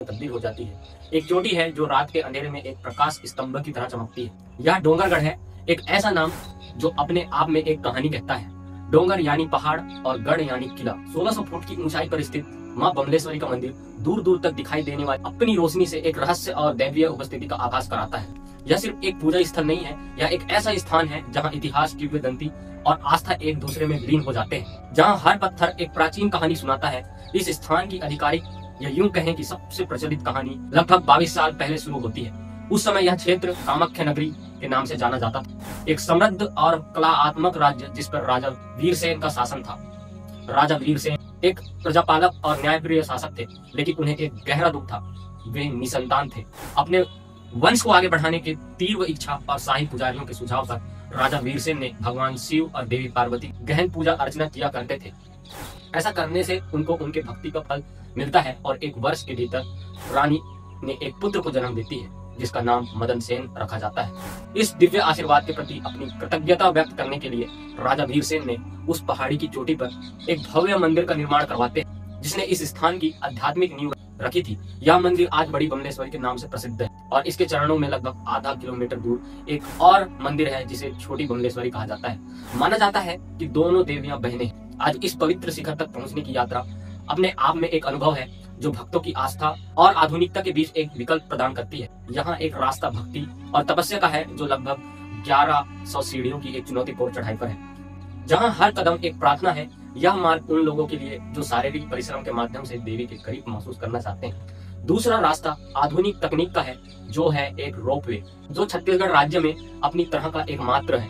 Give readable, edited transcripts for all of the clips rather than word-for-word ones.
तब्दील हो जाती है। एक चोटी है जो रात के अंधेरे में एक प्रकाश स्तंभ की तरह चमकती है। यह डोंगरगढ़ है, एक ऐसा नाम जो अपने आप में एक कहानी कहता है। डोंगर यानी पहाड़ और गढ़ यानी किला। 1600 फुट की ऊंचाई पर स्थित मां बमलेश्वरी का मंदिर दूर दूर तक दिखाई देने वाली अपनी रोशनी से एक रहस्य और दैवीय उपस्थिति का आभास कराता है। यह सिर्फ एक पूजा स्थल नहीं है, यह एक ऐसा स्थान है जहां इतिहास, किंवदंती और आस्था एक दूसरे में विलीन हो जाते हैं, जहां हर पत्थर एक प्राचीन कहानी सुनाता है। इस स्थान की आधिकारिक या यूं कहें कि सबसे प्रचलित कहानी लगभग 22 साल पहले शुरू होती है। उस समय यह क्षेत्र कामाख्या नगरी के नाम से जाना जाता था, एक समृद्ध और कलात्मक राज्य जिस पर राजा वीरसेन का शासन था। राजा वीरसेन एक प्रजापालक और न्यायप्रिय शासक थे, लेकिन उन्हें एक गहरा दुख था। वे निसंतान थे। अपने वंश को आगे बढ़ाने की तीव्र इच्छा और शाही पुजारियों के सुझाव पर राजा वीरसेन ने भगवान शिव और देवी पार्वती गहन पूजा अर्चना किया करते थे। ऐसा करने से उनको उनके भक्ति का फल मिलता है और एक वर्ष के भीतर रानी ने एक पुत्र को जन्म देती है जिसका नाम मदन सेन रखा जाता है। इस दिव्य आशीर्वाद के प्रति अपनी कृतज्ञता व्यक्त करने के लिए राजा वीरसेन ने उस पहाड़ी की चोटी पर एक भव्य मंदिर का निर्माण करवाते हैं, जिसने इस स्थान की आध्यात्मिक नींव रखी थी। यह मंदिर आज बड़ी बमलेश्वरी के नाम से प्रसिद्ध है और इसके चरणों में लगभग आधा किलोमीटर दूर एक और मंदिर है जिसे छोटी बमलेश्वरी कहा जाता है। माना जाता है कि दोनों देवियां बहनें। आज इस पवित्र शिखर तक पहुंचने की यात्रा अपने आप में एक अनुभव है जो भक्तों की आस्था और आधुनिकता के बीच एक विकल्प प्रदान करती है। यहाँ एक रास्ता भक्ति और तपस्या का है जो लगभग 1100 सीढ़ियों की एक चुनौतीपूर्ण चढ़ाई पर है, जहाँ हर कदम एक प्रार्थना है। यह मार्ग उन लोगों के लिए जो शारीरिक परिश्रम के माध्यम से देवी के करीब महसूस करना चाहते हैं। दूसरा रास्ता आधुनिक तकनीक का है, जो है एक रोपवे, जो छत्तीसगढ़ राज्य में अपनी तरह का एकमात्र है।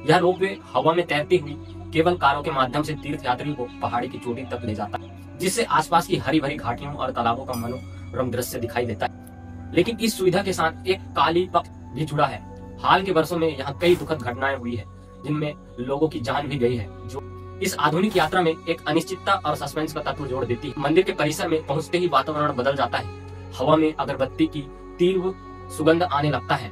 यह रोपवे हवा में तैरती हुई केबल कारों के माध्यम से तीर्थयात्री को पहाड़ी की चोटी तक ले जाता है, जिससे आसपास की हरी भरी घाटियों और तालाबों का मनोरम दृश्य दिखाई देता है। लेकिन इस सुविधा के साथ एक काली पक्ष भी जुड़ा है। हाल के वर्षों में यहाँ कई दुखद घटनाएं हुई है, जिनमें लोगों की जान भी गई है, जो इस आधुनिक यात्रा में एक अनिश्चितता और सस्पेंस का तत्व जोड़ देती है। मंदिर के परिसर में पहुंचते ही वातावरण बदल जाता है। हवा में अगरबत्ती की तीव्र सुगंध आने लगता है,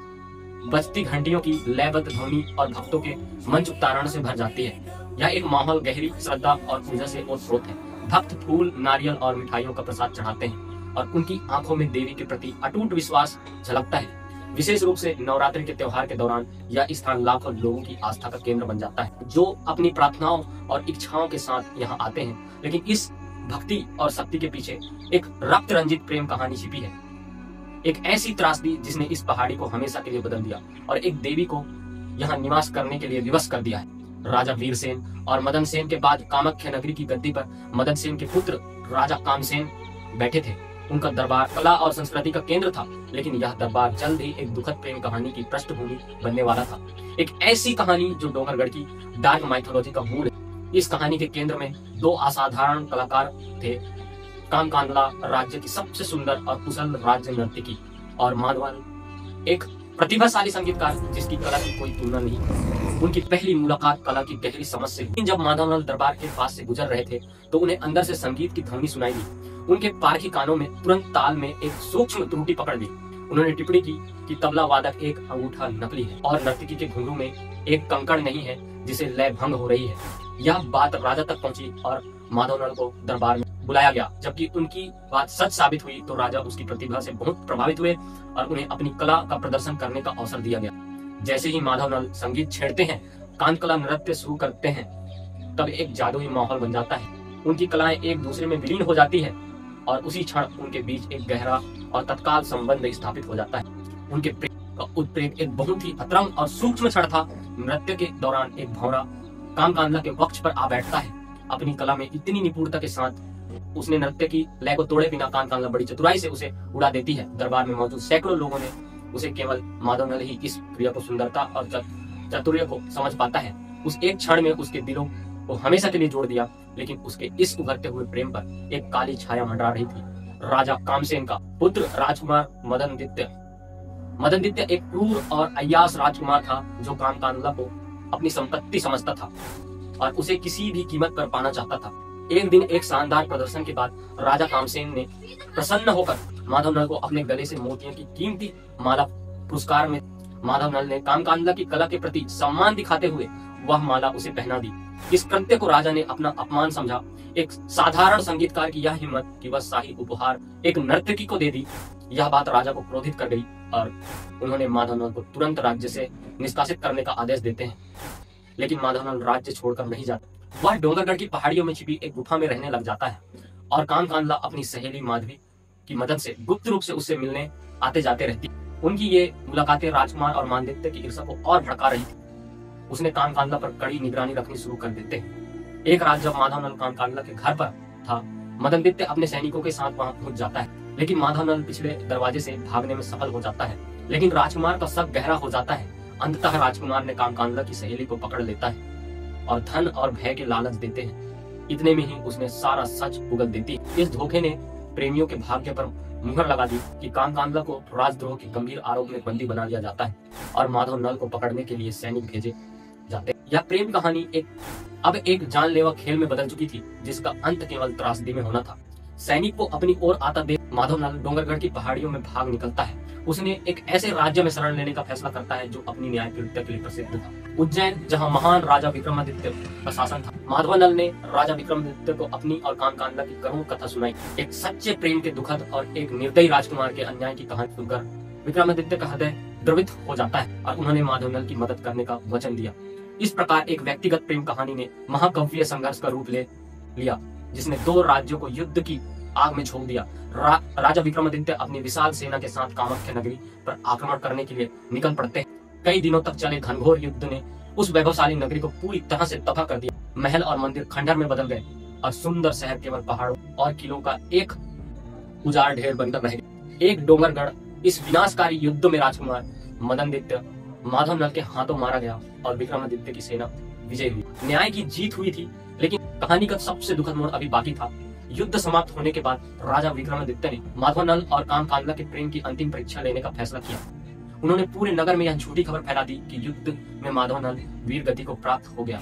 बजती घंटियों की लयबद्ध ध्वनि और भक्तों के मन उच्चारण से भर जाती है। यह एक माहौल गहरी श्रद्धा और पूजा से ओतप्रोत है। भक्त फूल, नारियल और मिठाइयों का प्रसाद चढ़ाते हैं और उनकी आंखों में देवी के प्रति अटूट विश्वास झलकता है। विशेष रूप से नवरात्रि के त्योहार के दौरान यह स्थान लाखों लोगों की आस्था का केंद्र बन जाता है, जो अपनी प्रार्थनाओं और इच्छाओं के साथ यहाँ आते हैं। लेकिन इस भक्ति और शक्ति के पीछे एक रक्त रंजित प्रेम कहानी छिपी है, एक ऐसी त्रासदी जिसने इस पहाड़ी को हमेशा के लिए बदल दिया और एक देवी को यहाँ निवास करने के लिए विवश कर दिया है। राजा वीरसेन और मदन सेन के बाद कामाख्या नगरी की गद्दी पर मदन सेन के पुत्र राजा कामसेन बैठे थे। उनका दरबार कला और संस्कृति का केंद्र था, लेकिन यह दरबार जल्द ही एक दुखद प्रेम कहानी की पृष्ठभूमि बनने वाला था। एक ऐसी कहानी जो डोंगरगढ़ की डार्क माइथोलॉजी का मूल है। इस कहानी के केंद्र में दो असाधारण कलाकार थे, कामकांडला राज्य की सबसे सुंदर और कुशल राज्य नर्तकी, और माधवल, एक प्रतिभाशाली संगीतकार जिसकी कला की कोई तुलना नहीं। उनकी पहली मुलाकात कला की गहरी समझ से हुई। जब माधवलाल दरबार के पास से गुजर रहे थे तो उन्हें अंदर से संगीत की ध्वनि सुनाई दी। उनके पारखी कानों में तुरंत ताल में एक सूक्ष्म त्रुटि पकड़ ली। उन्होंने टिप्पणी की कि तबला वादक एक अंगूठा नकली है और नर्तकी के घुंघरू में एक कंकड़ नहीं है जिसे लय भंग हो रही है। यह बात राजा तक पहुंची और माधवलाल को दरबार में बुलाया गया। जबकि उनकी बात सच साबित हुई तो राजा उसकी प्रतिभा से बहुत प्रभावित हुए और उन्हें अपनी कला का प्रदर्शन करने का अवसर दिया गया। जैसे ही माधवलाल संगीत छेड़ते हैं, कांतकला नृत्य शुरू करते हैं, तब एक जादुई माहौल बन जाता है। उनकी कलाएं एक दूसरे में विलीन हो जाती है और उसी क्षण उनके बीच एक गहरा और तत्काल संबंध स्थापित हो जाता है। उनके प्रेम का उत्प्रेम एक बहुत ही अतरंग और सूक्ष्म क्षण था। नृत्य के दौरान एक भौरा कामकांडला के वक्ष पर आ बैठता है। अपनी कला में इतनी निपुणता के साथ उसने नृत्य की लय को तोड़े बिना कामकांडला बड़ी चतुराई से उसे उड़ा देती है। दरबार में मौजूद सैकड़ों लोगों ने उसे केवल माधवलाल ही इस क्रिया को सुंदरता और चातुर्य को समझ पाता है। उस एक क्षण में उसके दिलों को हमेशा के लिए जोड़ दिया। लेकिन उसके इस उभरते हुए प्रेम पर एक काली छाया मंडरा रही थी। राजा कामसेन का पुत्र राजकुमार मदनदित्य एक क्रूर और अय्याश राजकुमार था जो कामकांडला को अपनी संपत्ति समझता था और उसे किसी भी कीमत पर पाना चाहता था। एक दिन एक शानदार प्रदर्शन के बाद राजा कामसेन ने प्रसन्न होकर माधवलाल को अपने गले से मोतियों की कीमती माला पुरस्कार में माधवलाल ने कामकांडला की कला के प्रति सम्मान दिखाते हुए वह माला उसे पहना दी। इस कृत्य को राजा ने अपना अपमान समझा। एक साधारण संगीतकार की यह हिम्मत कि वह शाही उपहार एक नर्तकी को दे दी, यह बात राजा को क्रोधित कर गई और उन्होंने माधवनल को तुरंत राज्य से निष्कासित करने का आदेश देते हैं। लेकिन माधवनल राज्य छोड़कर नहीं जाता। वह डोंगरगढ़ की पहाड़ियों में छिपी एक गुफा में रहने लग जाता है और कानकांडला अपनी सहेली माधवी की मदद से गुप्त रूप से उससे मिलने आते जाते रहती। उनकी ये मुलाकातें राजकुमार और मानदित्य की ईर्ष्या को और भड़का रही थी। उसने कानकांडला पर कड़ी निगरानी रखनी शुरू कर देते हैं। एक रात जब माधवनल कानकांडला के घर पर था, मदनदित्य अपने सैनिकों के साथ वहां पहुंच जाता है, लेकिन माधवनल पिछले दरवाजे से भागने में सफल हो जाता है। लेकिन राजकुमार का शक गहरा हो जाता है। अंततः राजकुमार ने कानकांडला की सहेली को पकड़ लेता है और धन और भय के लालच देते हैं। इतने में ही उसने सारा सच उगल देती है। इस धोखे ने प्रेमियों के भाग्य पर मुहर लगा दी कि कानकांडला को राजद्रोह के गंभीर आरोप में बंदी बना लिया जाता है और माधवनल को पकड़ने के लिए सैनिक भेजे जाते। यह प्रेम कहानी अब एक जानलेवा खेल में बदल चुकी थी, जिसका अंत केवल त्रासदी में होना था। सैनिक को अपनी ओर आता देख माधवनल डोंगरगढ़ की पहाड़ियों में भाग निकलता है। उसने एक ऐसे राज्य में शरण लेने का फैसला करता है जो अपनी न्यायप्रियता के लिए प्रसिद्ध था, उज्जैन, जहां महान राजा विक्रमादित्य का शासन था। माधवनल ने राजा विक्रमादित्य को अपनी और कानकांडला की करुण कथा सुनाई। एक सच्चे प्रेम के दुखद और एक निर्दयी राजकुमार के अन्याय की कहानी सुनकर विक्रमादित्य का हृदय द्रवित हो जाता है और उन्होंने माधवनल की मदद करने का वचन दिया। इस प्रकार एक व्यक्तिगत प्रेम कहानी ने महाकाव्य संघर्ष का रूप ले लिया, जिसने दो राज्यों को युद्ध की आग में झोंक दिया। राजा विक्रमादित्य अपनी विशाल सेना के साथ कामाख्या नगरी पर आक्रमण करने के लिए निकल पड़ते हैं। कई दिनों तक चले घनघोर युद्ध ने उस वैभवशाली नगरी को पूरी तरह से तबाह कर दिया। महल और मंदिर खंडहर में बदल गए और सुंदर शहर केवल पहाड़ों और किलों का एक उजाड़ ढेर बनकर रह गया। एक डोंगरगढ़ इस विनाशकारी युद्ध में राजकुमार मदनदित्य माधवनल के हाथों मारा गया और विक्रमादित्य की सेना विजय हुई। न्याय की जीत हुई थी, लेकिन कहानी का सबसे दुखद मोड़ अभी बाकी था। युद्ध समाप्त होने के बाद राजा विक्रमादित्य ने माधवनल और कानकांडला के प्रेम की अंतिम परीक्षा लेने का फैसला किया। उन्होंने पूरे नगर में यह झूठी खबर फैला दी कि युद्ध में माधवनल वीर गति को प्राप्त हो गया।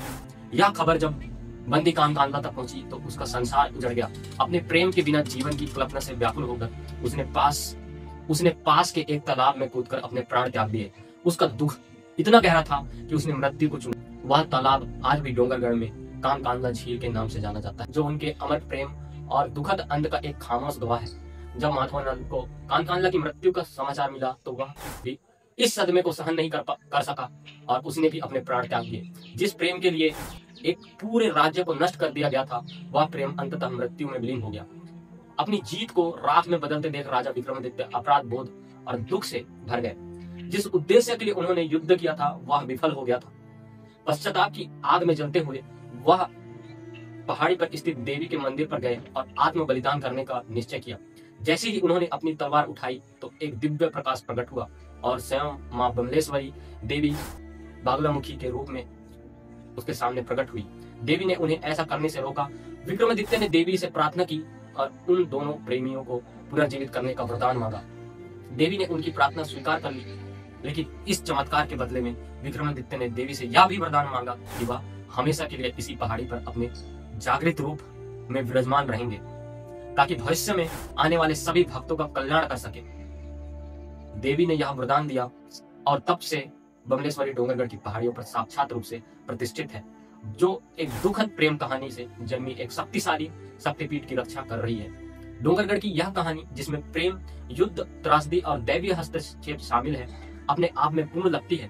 यह खबर जब बंदी कानकांडला तक पहुंची तो उसका संसार उजड़ गया। अपने प्रेम के बिना जीवन की कल्पना से व्याकुल होकर उसने पास के एक तालाब में कूदकर अपने प्राण त्याग दिए। उसका दुख इतना गहरा था कि उसने मृत्यु को चुना। वह तालाब आज भी डोंगरगढ़ में कानकांडला झील के नाम से जाना जाता है, जो उनके अमर प्रेम और दुखद अंत का एक खामोश गवाह है। जब माधवनल को कानकांडला की मृत्यु का समाचार मिला तो वह भी इस सदमे को सहन नहीं कर सका और उसने भी अपने प्राण त्याग दिए। जिस प्रेम के लिए एक पूरे राज्य को नष्ट कर दिया गया था, वह प्रेम अंततः मृत्यु में विलीन हो गया। अपनी जीत को राख में बदलते देख राजा विक्रमादित्य अपराध बोध और दुख से भर गए। जिस उद्देश्य के लिए उन्होंने युद्ध किया था वह विफल हो गया था। पश्चाताप की आग में जलते हुए वह पहाड़ी पर स्थित देवी के मंदिर पर गए और आत्म बलिदान करने का निश्चय किया। जैसे ही उन्होंने अपनी तलवार उठाई तो एक दिव्य प्रकाश प्रकट हुआ और स्वयं मां बमलेश्वरी देवी बागलामुखी के रूप में उसके सामने प्रकट हुई। देवी ने उन्हें ऐसा करने से रोका। विक्रमादित्य ने देवी से प्रार्थना की और उन दोनों प्रेमियों को पुनर्जीवित करने का वरदान मांगा। देवी ने उनकी प्रार्थना स्वीकार कर ली, लेकिन इस चमत्कार के बदले में विक्रमादित्य ने देवी से यह भी वरदान मांगा कि वह हमेशा के लिए इसी पहाड़ी पर अपने जागृत रूप में विराजमान रहेंगे, ताकि भविष्य में आने वाले सभी भक्तों का कल्याण कर सके। देवी ने यह वरदान दिया और तब से बमलेश्वरी डोंगरगढ़ की पहाड़ियों पर साक्षात रूप से प्रतिष्ठित है, जो एक दुखद प्रेम कहानी से जन्मी एक शक्तिशाली शक्तिपीठ की रक्षा कर रही है। डोंगरगढ़ की यह कहानी, जिसमें प्रेम, युद्ध, त्रासदी और दैवीय हस्तक्षेप शामिल है, अपने आप में पूर्ण लगती है।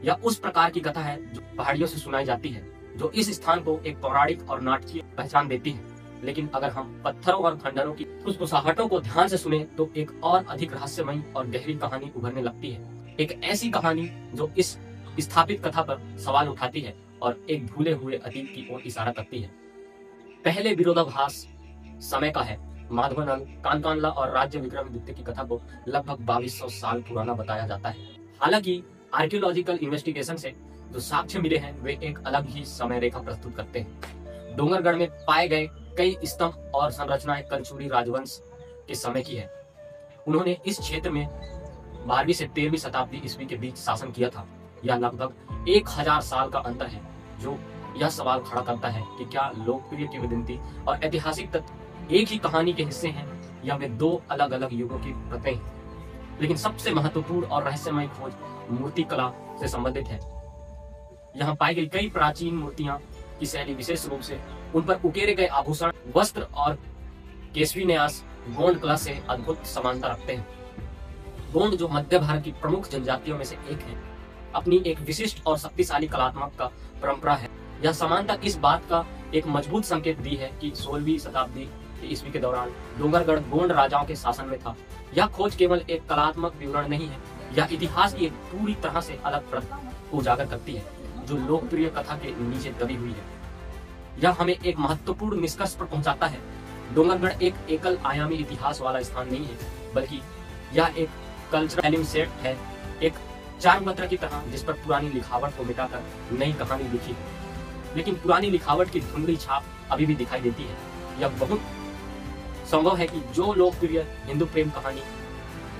यह उस प्रकार की कथा है जो पहाड़ियों से सुनाई जाती है, जो इस स्थान को एक पौराणिक और नाटकीय पहचान देती है। लेकिन अगर हम पत्थरों और खंडरों की फुसफुसाहटों को ध्यान से सुने तो एक और अधिक रहस्यमयी और गहरी कहानी उभरने लगती है। एक ऐसी कहानी जो इस स्थापित कथा पर सवाल उठाती है और एक भूले हुए अतीत की ओर इशारा करती है। पहले विरोधाभास समय का है। माधवनल, कानकांडला और राज्य विक्रमादित्य की कथा को लगभग 2200 साल पुराना बताया जाता है। हालांकि आर्कियोलॉजिकल इन्वेस्टिगेशन से जो साक्ष्य मिले हैं वे एक अलग ही समय रेखा प्रस्तुत करते हैं। डोंगरगढ़ में पाए गए कई स्तंभ और संरचनाएं कलचुरी राजवंश के समय की है। उन्होंने इस क्षेत्र में 12वीं से 13वीं शताब्दी ईस्वी के बीच शासन किया था। यह लगभग 1000 साल का अंतर है, जो यह सवाल खड़ा करता है कि क्या लोकप्रिय किंवदंती और ऐतिहासिक तथ्य एक ही कहानी के हिस्से हैं या वे दो अलग अलग युगों की प्रतिं हैं। लेकिन सबसे महत्वपूर्ण और रहस्यमय खोज मूर्ति कला से संबंधित है। यहाँ पाई गई कई प्राचीन मूर्तियां की शैली विशेष रूप से उन पर उकेरे गए आभूषण, वस्त्र और केसवी न्यास गोंड कला से अद्भुत समानता रखते हैं। गोंड, जो मध्य भारत की प्रमुख जनजातियों में से एक है, अपनी एक विशिष्ट और शक्तिशाली कलात्मक का परंपरा है। यह समानता इस बात का एक मजबूत संकेत दी है कि 16वीं शताब्दी ईस्वी के दौरान डोंगरगढ़ गोंड राजाओं के शासन में था। यह खोज केवल एक कलात्मक विवरण नहीं है, यह इतिहास की एक पूरी तरह से अलग परत को उजागर करती है, जो लोकप्रिय कथा के नीचे दबी हुई है। यह हमें एक महत्वपूर्ण निष्कर्ष पर पहुंचाता है। डोंगरगढ़ एक एकल आयामी इतिहास वाला स्थान नहीं है, बल्कि यह एक कल्चरल एलिमेंट है, एक चारपत्र की तरह जिस पर पुरानी लिखावट को मिटाकर नई कहानी लिखी है। लेकिन पुरानी लिखावट की धुंधली छाप अभी भी दिखाई देती है। यह बहुत संभव है कि जो लोकप्रिय हिंदू प्रेम कहानी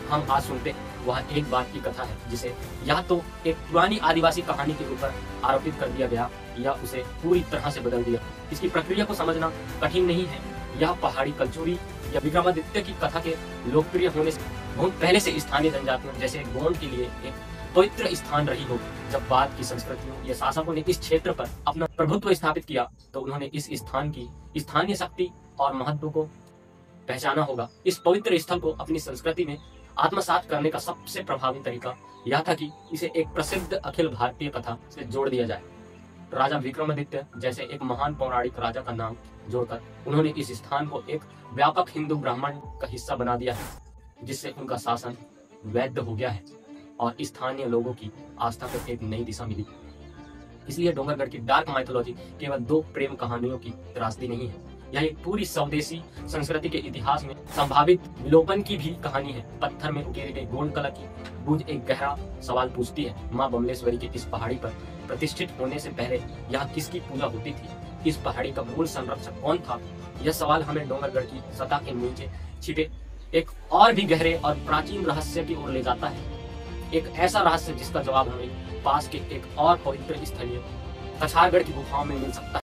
हम आज सुनते हैं वह एक बात की कथा है, जिसे या तो एक पुरानी आदिवासी कहानी के ऊपर आरोपित कर दिया गया या उसे पूरी तरह से बदल दिया। इसकी प्रक्रिया को समझना कठिन नहीं है। यह पहाड़ी कलचुरी या विक्रमादित्य की कथा के लोकप्रिय होने से बहुत पहले से स्थानीय जनजातियों जैसे गोंड के लिए एक पवित्र स्थान रही हो। जब बाद की संस्कृतियों या शासकों ने इस क्षेत्र पर अपना प्रभुत्व स्थापित किया तो उन्होंने इस स्थान की स्थानीय शक्ति और महत्व को पहचाना होगा। इस पवित्र स्थल को अपनी संस्कृति में आत्मसात करने का सबसे प्रभावी तरीका यह था कि इसे एक प्रसिद्ध अखिल भारतीय कथा से जोड़ दिया जाए। राजा विक्रमादित्य जैसे एक महान पौराणिक राजा का नाम जोड़कर उन्होंने इस स्थान को एक व्यापक हिंदू ब्राह्मण का हिस्सा बना दिया है, जिससे उनका शासन वैध हो गया है और स्थानीय लोगों की आस्था को एक नई दिशा मिली। इसलिए डोंगरगढ़ की डार्क माइथोलॉजी केवल दो प्रेम कहानियों की त्रासदी नहीं है, यह एक पूरी स्वदेशी संस्कृति के इतिहास में संभावित विलोपन की भी कहानी है। पत्थर में उकेरे गए गोंड कला की बूझ एक गहरा सवाल पूछती है। माँ बमलेश्वरी के इस पहाड़ी पर प्रतिष्ठित होने से पहले यहाँ किसकी पूजा होती थी? इस पहाड़ी का मूल संरक्षक कौन था? यह सवाल हमें डोंगरगढ़ की सतह के नीचे छिपे एक और भी गहरे और प्राचीन रहस्य की ओर ले जाता है। एक ऐसा रहस्य जिसका जवाब हमें पास के एक और पवित्र स्थलीय कछारगढ़ की गुफाओं में मिल सकता है।